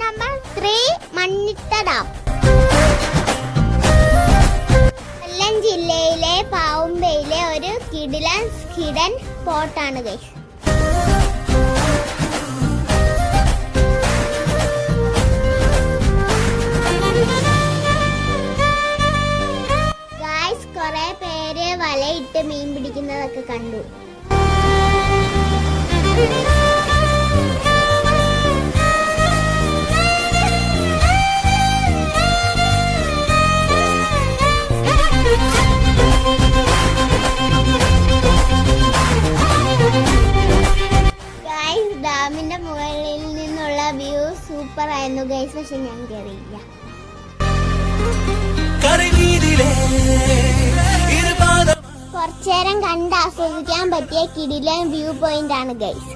Number 3 മണ്ണിട്ട dam. കൊല്ലം ജില്ലയിലെ പാവുമ്പയിലെ ഒരു കിടിലൻ ഹിഡൻ സ്പോട്ടാണ് ഗൈസ്. ഗൈസ് കുറെ പേര് വലയിട്ട് മീൻ പിടിക്കുന്നതൊക്കെ കണ്ടു. ഡാമിന്റെ മുകളിൽ നിന്നുള്ള വ്യൂ സൂപ്പർ ആയിരുന്നു ഗൈസ്. പക്ഷെ ഞാൻ കയറിയില്ല. കുറച്ചേരം കണ്ട് ആസ്വദിക്കാൻ പറ്റിയ കിടിലൻ വ്യൂ പോയിന്റ് ആണ് ഗൈസ്.